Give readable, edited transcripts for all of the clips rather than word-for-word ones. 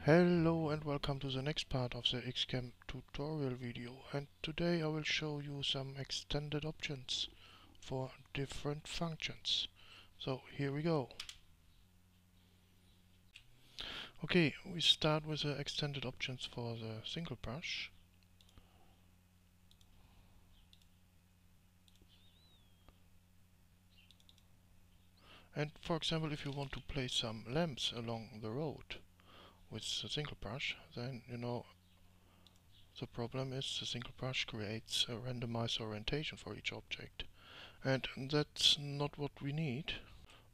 Hello and welcome to the next part of the XCAM tutorial video, and today I will show you some extended options for different functions. So here we go. Okay, we start with the extended options for the single brush. And for example, if you want to place some lamps along the road with the single brush, then the problem is the single brush creates a randomized orientation for each object. And that's not what we need.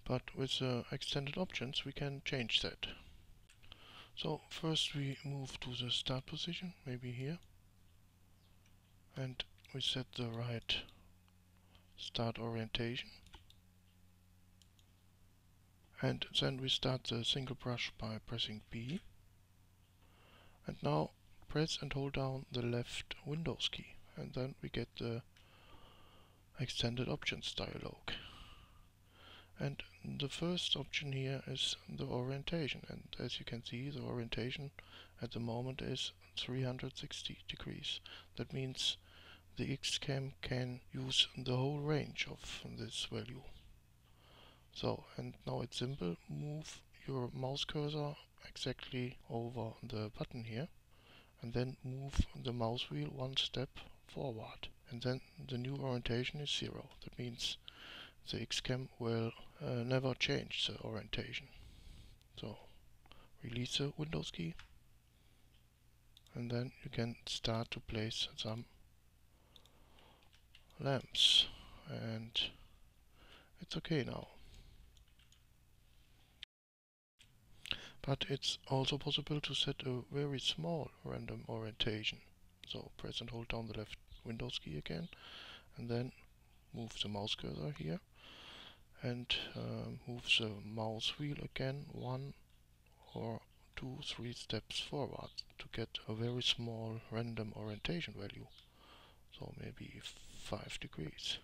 But with extended options we can change that. So first we move to the start position, maybe here, and we set the right start orientation, and then we start the single brush by pressing B, and now press and hold down the left Windows key, and then we get the extended options dialog. And the first option here is the orientation, and as you can see, the orientation at the moment is 360 degrees. That means the XCAM can use the whole range of this value. So, and now it's simple. Move your mouse cursor exactly over the button here, and then move the mouse wheel one step forward, and then the new orientation is 0. That means the XCAM will never change the orientation. So release the Windows key, and then you can start to place some lamps, and it's okay now. But it's also possible to set a very small random orientation. So press and hold down the left Windows key again, and then move the mouse cursor here, and move the mouse wheel again 1 or 2, 3 steps forward to get a very small random orientation value. So maybe 5 degrees.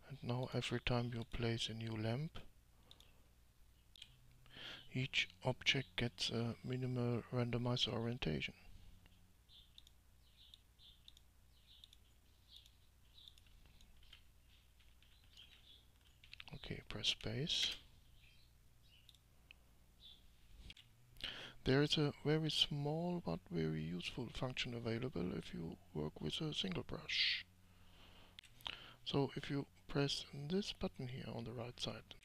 And now every time you place a new lamp, each object gets a minimal randomized orientation. Okay, press space. There is a very small but very useful function available if you work with a single brush. So if you press this button here on the right side,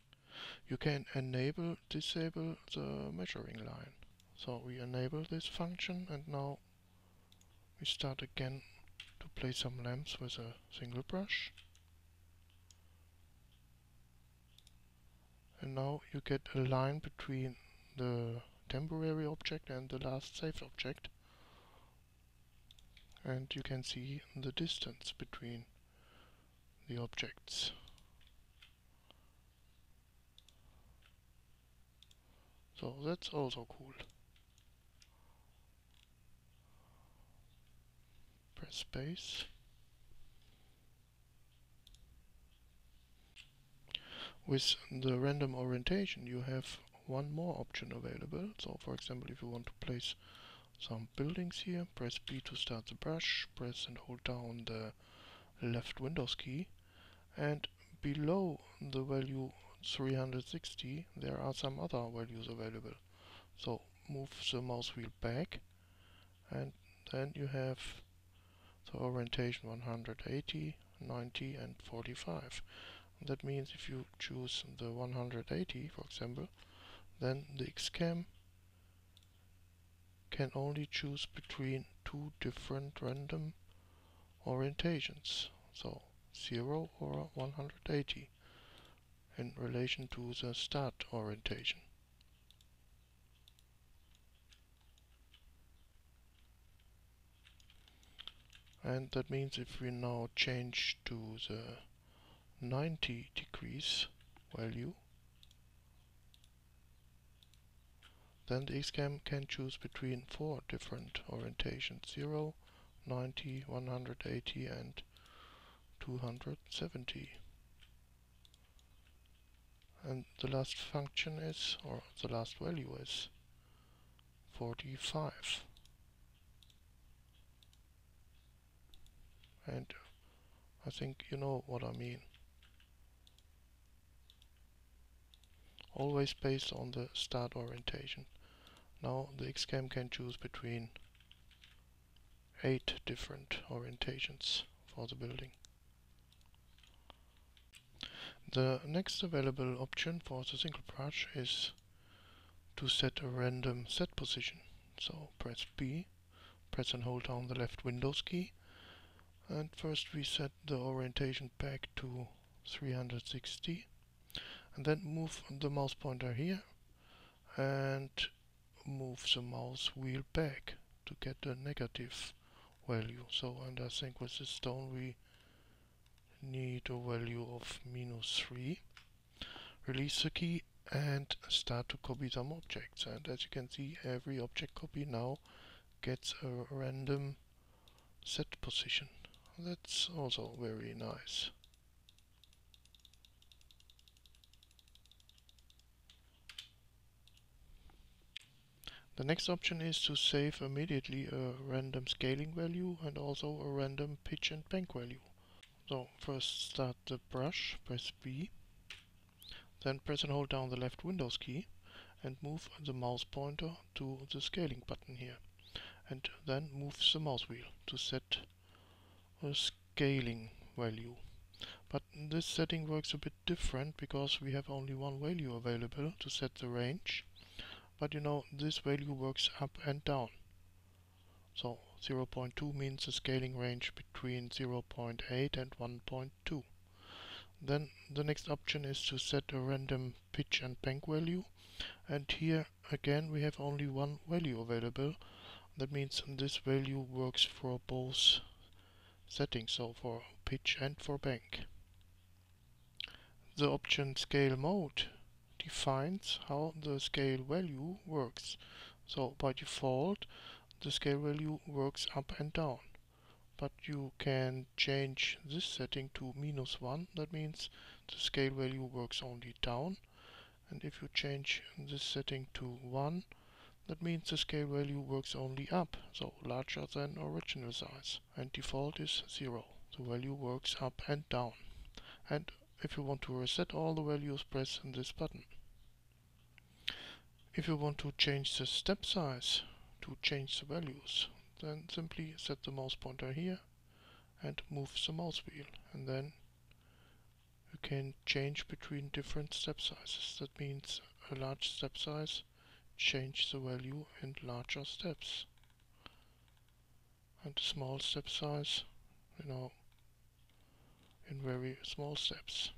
you can disable the measuring line. So we enable this function, and now we start again to place some lamps with a single brush. And now you get a line between the temporary object and the last saved object, and you can see the distance between the objects. So that's also cool. Press space. With the random orientation you have one more option available. So for example, if you want to place some buildings here, press B to start the brush, press and hold down the left Windows key, and below the value 360 there are some other values available. So move the mouse wheel back, and then you have the orientation 180, 90 and 45. That means if you choose the 180, for example, then the XCAM can only choose between two different random orientations, so 0 or 180 in relation to the start orientation. And that means if we now change to the 90 degrees value, then the XCAM can choose between 4 different orientations: 0, 90, 180 and 270. and the last function is, or the last value is 45. And I think you know what I mean. Always based on the start orientation. Now the Xcam can choose between 8 different orientations for the building. The next available option for the single brush is to set a random set position. So press B, press and hold down the left Windows key, and first we set the orientation back to 360, and then move the mouse pointer here and move the mouse wheel back to get a negative value. So, and I think with this stone we need a value of -3. Release the key and start to copy some objects, and as you can see, every object copy now gets a random set position. That's also very nice. The next option is to save immediately a random scaling value and also a random pitch and bank value. So first start the brush, press B, then press and hold down the left Windows key and move the mouse pointer to the scaling button here, and then move the mouse wheel to set a scaling value. But this setting works a bit different because we have only one value available to set the range. But you know, this value works up and down. So 0.2 means a scaling range between 0.8 and 1.2. Then the next option is to set a random pitch and bank value, and here again we have only one value available. That means this value works for both settings, so for pitch and for bank. The option scale mode defines how the scale value works. So by default the scale value works up and down, but you can change this setting to -1. That means the scale value works only down, and if you change this setting to 1, that means the scale value works only up, so larger than original size, and default is 0. The value works up and down. And if you want to reset all the values, press this button. If you want to change the step size to change the values, then simply set the mouse pointer here and move the mouse wheel, and then you can change between different step sizes. That means a large step size, change the value in larger steps, and a small step size, you know, in very small steps.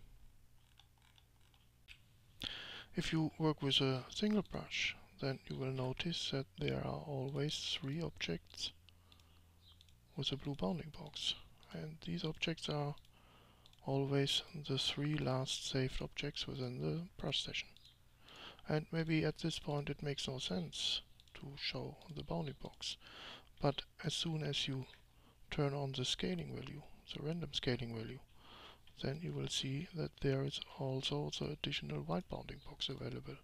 If you work with a single brush, then you will notice that there are always 3 objects with a blue bounding box, and these objects are always the 3 last saved objects within the brush session. And maybe at this point it makes no sense to show the bounding box, but as soon as you turn on the scaling value, the random scaling value, then you will see that there is also the additional white bounding box available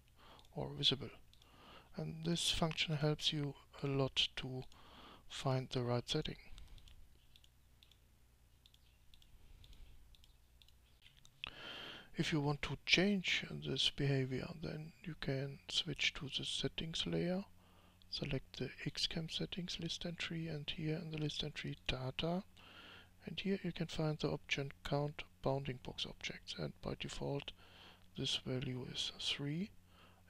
or visible. And this function helps you a lot to find the right setting. If you want to change this behavior, then you can switch to the settings layer, select the Xcam settings list entry, and here in the list entry data, and here you can find the option count bounding box objects, and by default this value is 3.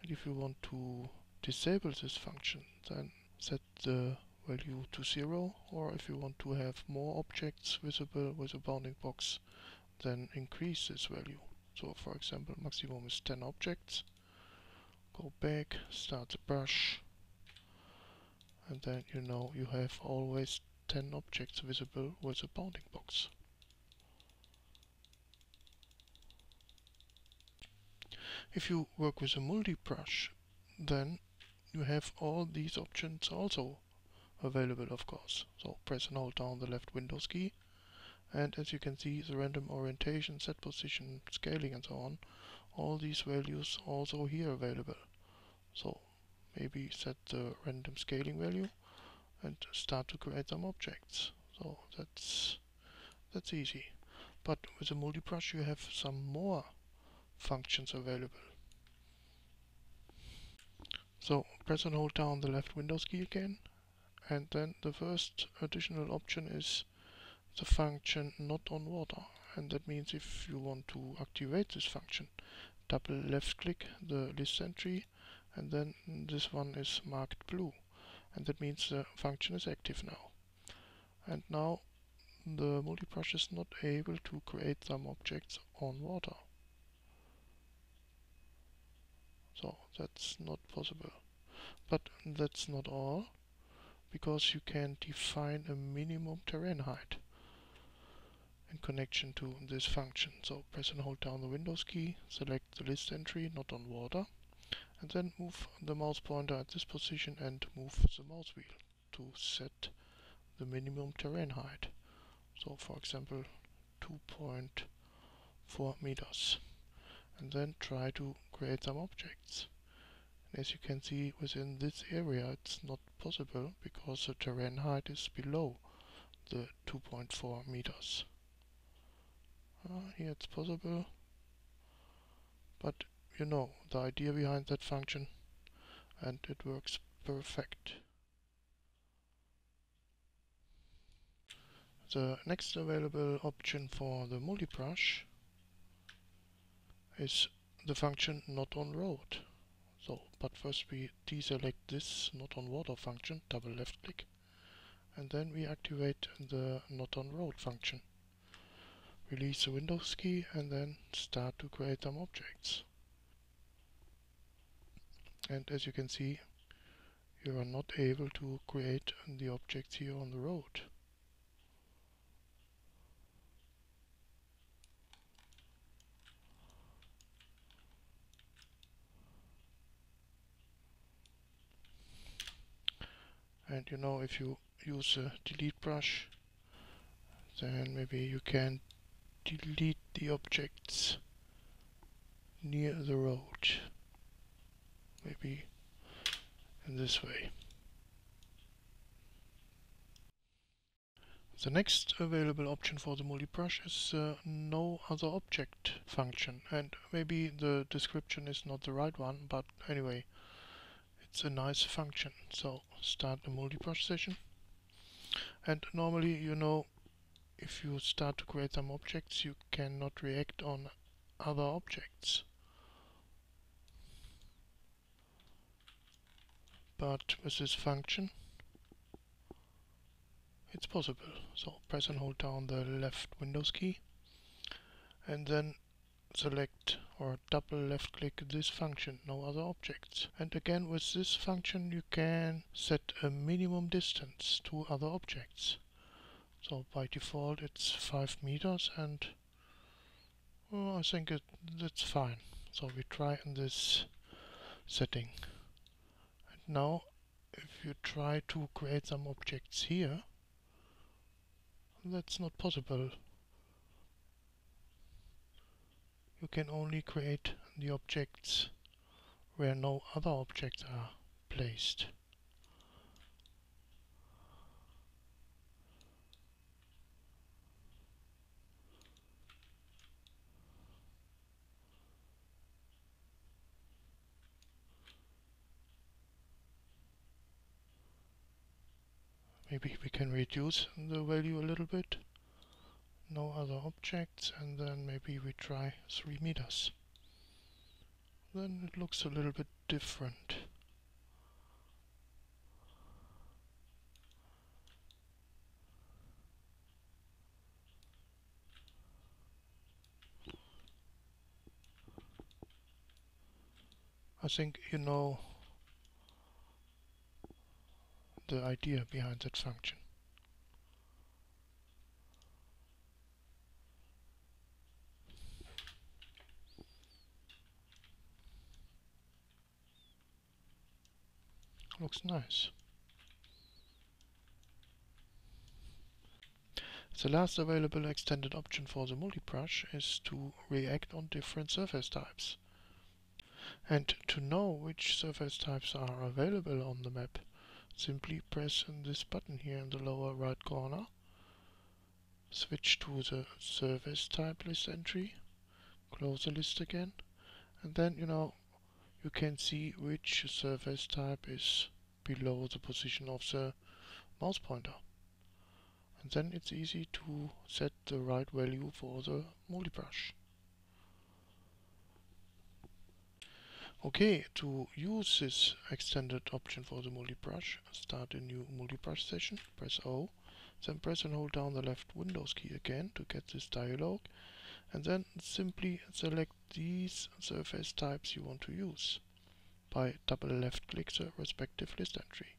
And if you want to disable this function, then set the value to 0, or if you want to have more objects visible with a bounding box, then increase this value. So for example, maximum is 10 objects. Go back, start the brush, and then you know you have always 10 objects visible with a bounding box. If you work with a multi-brush, then you have all these options also available, of course. So press and hold down the left Windows key, and as you can see, the random orientation, set position, scaling and so on all these values also here available. So maybe set the random scaling value and start to create some objects. So that's easy. But with a multi-brush you have some more functions available. So press and hold down the left Windows key again, and then the first additional option is the function not on water. And that means if you want to activate this function, double left click the list entry, and then this one is marked blue, and that means the function is active now. And now the multi-brush is not able to create some objects on water. So that's not possible. But that's not all, because you can define a minimum terrain height in connection to this function. So press and hold down the Windows key, select the list entry not on water, and then move the mouse pointer at this position and move the mouse wheel to set the minimum terrain height. So for example 2.4 meters, and then try to create some objects. And as you can see, within this area it's not possible because the terrain height is below the 2.4 meters. Here it's possible, but you know the idea behind that function, and it works perfect. The next available option for the multi-brush is the function not on road. So, but first we deselect this not on water function, double left click, and then we activate the not on road function. Release the Windows key and then start to create some objects. And as you can see, you are not able to create the objects here on the road. And you know, if you use a delete brush, then maybe you can delete the objects near the road. Maybe in this way. The next available option for the multi-brush is no other object function, and maybe the description is not the right one, but anyway, it's a nice function. So start a multi-brush session, and normally, you know, if you start to create some objects, you cannot react on other objects. But with this function, it's possible. So press and hold down the left Windows key, and then select or double left click this function, no other objects. And again, with this function you can set a minimum distance to other objects. So by default it's 5 meters, and I think that's fine. So we try in this setting. And now if you try to create some objects here, that's not possible. You can only create the objects where no other objects are placed. Maybe we can reduce the value a little bit. No other objects, and then maybe we try 3 meters. Then it looks a little bit different. I think you know the idea behind that function. Looks nice. The last available extended option for the multi-brush is to react on different surface types. And to know which surface types are available on the map, simply press this button here in the lower right corner, switch to the surface type list entry, close the list again, and then you can see which surface type is below the position of the mouse pointer. And then it's easy to set the right value for the multibrush. Okay, to use this extended option for the multibrush, start a new multibrush session, press O, then press and hold down the left Windows key again to get this dialog, and then simply select these surface types you want to use by double left click the respective list entry.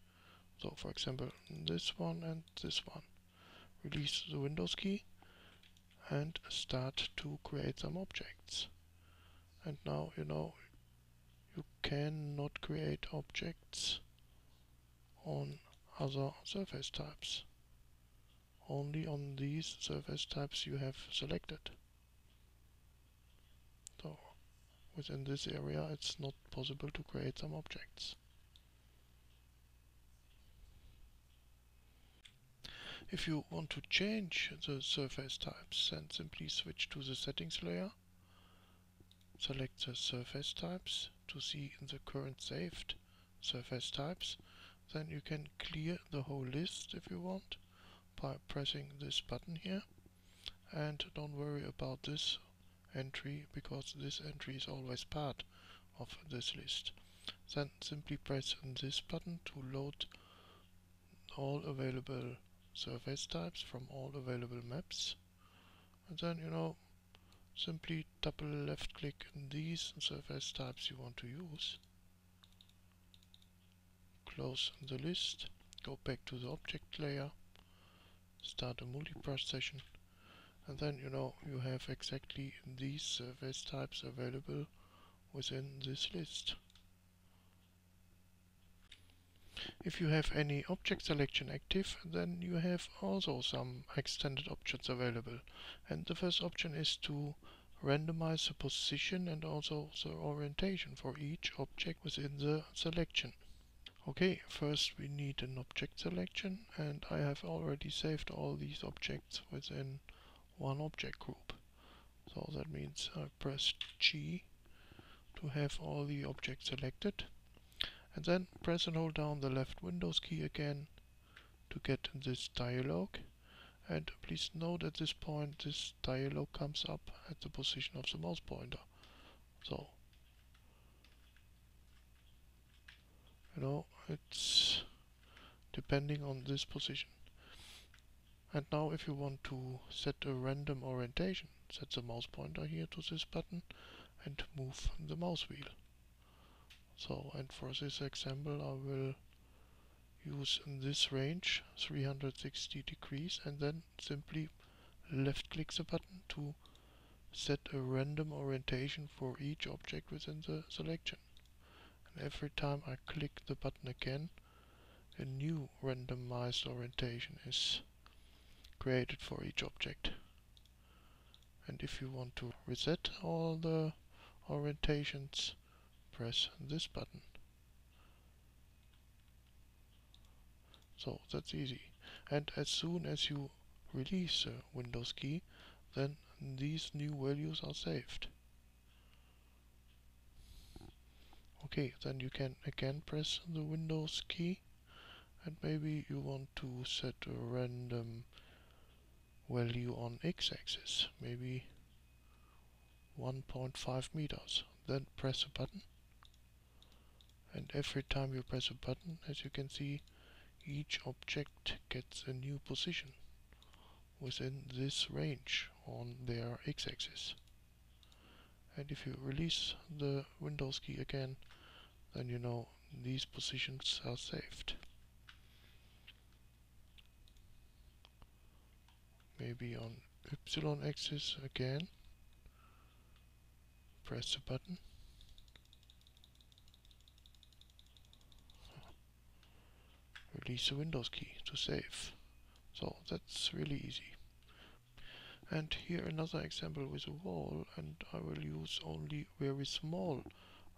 So for example this one and this one. Release the Windows key and start to create some objects. And now you cannot create objects on other surface types. Only on these surface types you have selected. So within this area it's not possible to create some objects. If you want to change the surface types, then simply switch to the settings layer, select the surface types to see the current saved surface types. Then you can clear the whole list if you want by pressing this button here, and don't worry about this entry because this entry is always part of this list. Then simply press this button to load all available surface types from all available maps, and then simply double left click these surface types you want to use, close the list, go back to the object layer, start a multibrush session, and then you have exactly these surface types available within this list. If you have any object selection active, then you have also some extended options available. And the first option is to randomize the position and also the orientation for each object within the selection. Okay, first we need an object selection, and I have already saved all these objects within one object group. So that means I press G to have all the objects selected, and then press and hold down the left Windows key again to get this dialog. And please note at this point this dialog comes up at the position of the mouse pointer. So it's depending on this position. And now if you want to set a random orientation, set the mouse pointer here to this button and move the mouse wheel. So, and for this example I will use this range 360 degrees and then simply left click the button to set a random orientation for each object within the selection. And every time I click the button again, a new randomized orientation is created for each object. And if you want to reset all the orientations, press this button. So that's easy. And as soon as you release the Windows key, then these new values are saved. Okay, then you can again press the Windows key, and maybe you want to set a random value on x-axis, maybe 1.5 meters. Then press a button, and every time you press a button, as you can see, each object gets a new position within this range on their x-axis. And if you release the Windows key again, then these positions are saved. Maybe on y-axis again, press the button, release the Windows key to save. So that's really easy. And here another example with a wall, and I will use only very small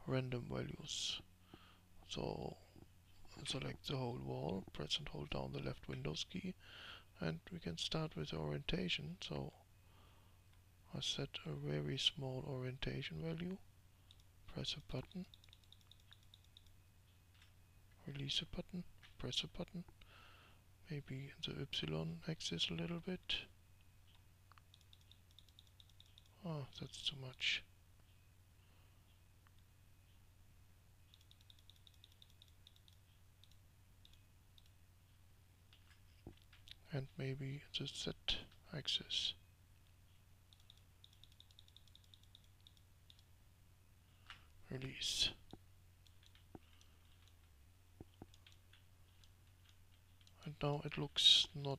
random values. So select the whole wall, press and hold down the left Windows key, and we can start with orientation. So I set a very small orientation value, press a button, release a button, press a button, maybe the Y axis a little bit. Oh, that's too much. And maybe the Z axis. Release. And now it looks not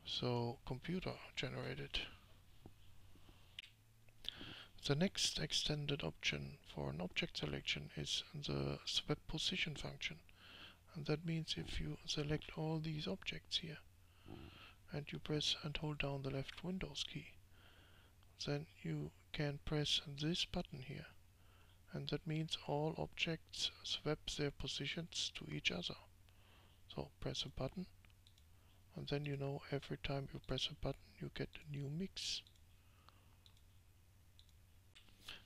so computer generated. The next extended option for an object selection is the swap position function. And that means if you select all these objects here and you press and hold down the left Windows key, then you can press this button here. And that means all objects swap their positions to each other. So press a button, and then you know every time you press a button you get a new mix.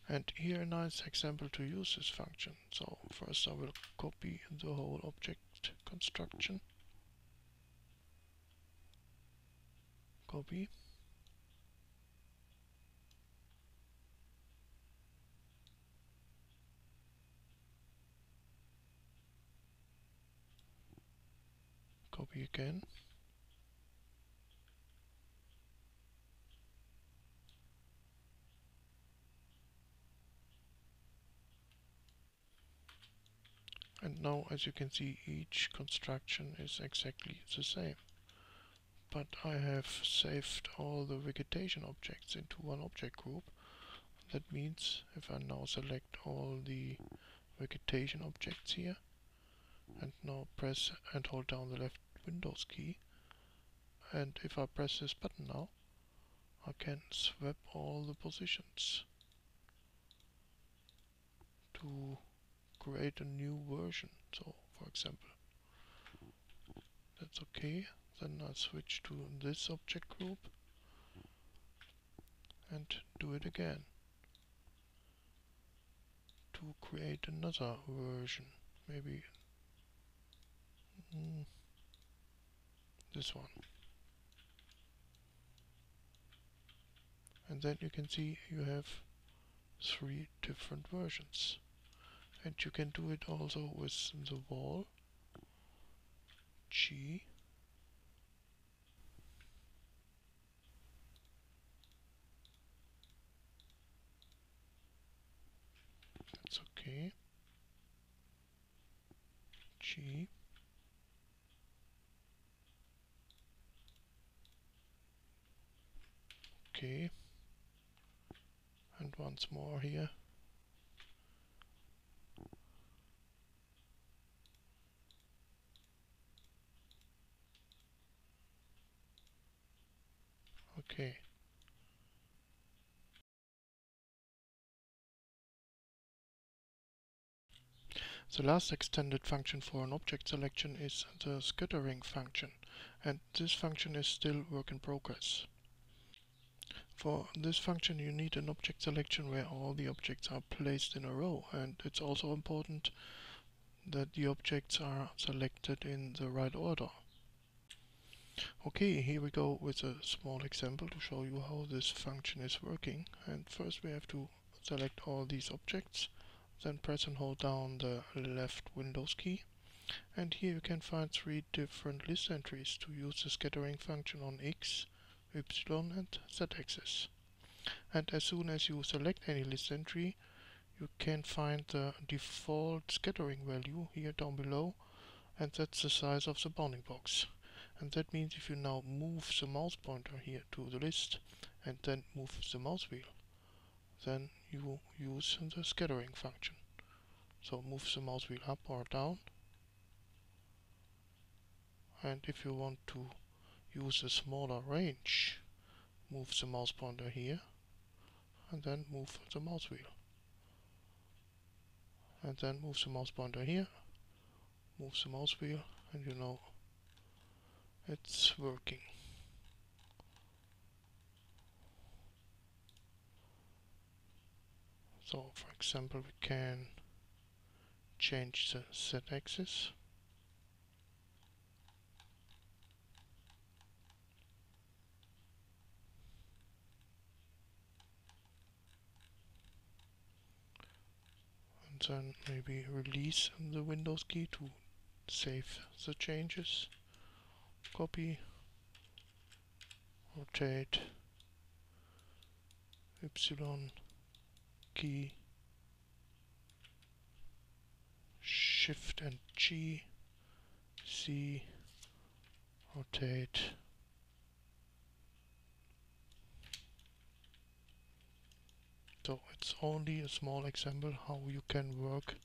And here a nice example to use this function. So first I will copy the whole object construction. Copy. Copy again. And now as you can see each construction is exactly the same. But I have saved all the vegetation objects into one object group. That means if I now select all the vegetation objects here and now press and hold down the left Windows key, and if I press this button now, I can swap all the positions to create a new version. So for example, that's okay. Then I switch to this object group and do it again to create another version. Maybe this one. And then you can see you have 3 different versions. And you can do it also with the wall. G. That's okay. G. Okay. And once more here. Okay. The last extended function for an object selection is the scattering function, and this function is still work in progress. For this function you need an object selection where all the objects are placed in a row, and it's also important that the objects are selected in the right order. Okay, here we go with a small example to show you how this function is working. And first we have to select all these objects, then press and hold down the left Windows key. And here you can find 3 different list entries to use the scattering function on X, Y and Z axis. And as soon as you select any list entry, you can find the default scattering value here down below, and that's the size of the bounding box. And that means if you now move the mouse pointer here to the list and then move the mouse wheel, then you use the scattering function. So move the mouse wheel up or down, and if you want to use a smaller range, move the mouse pointer here and then move the mouse wheel. and then move the mouse pointer here, move the mouse wheel, and you know it's working. So for example, we can change the Z-axis. And then maybe release the Windows key to save the changes. Copy, rotate, Y key, Shift and G, C, rotate. So it's only a small example how you can work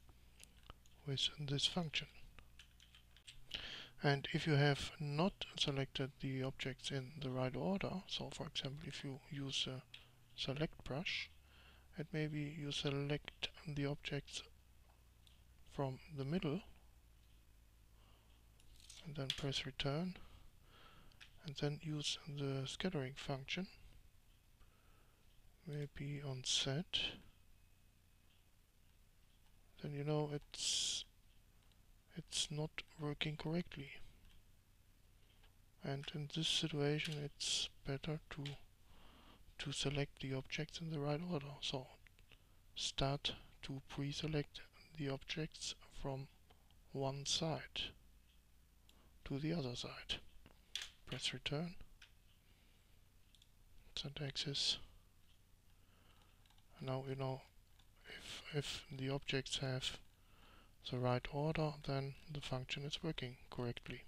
with this function. And if you have not selected the objects in the right order, so for example if you use a select brush, and maybe you select the objects from the middle and then press return and then use the scattering function, maybe on Z, then you know it's not working correctly. And in this situation it's better to select the objects in the right order. So start to pre-select the objects from one side to the other side. Press return, Z-axis. Now you know if the objects have the right order, then the function is working correctly.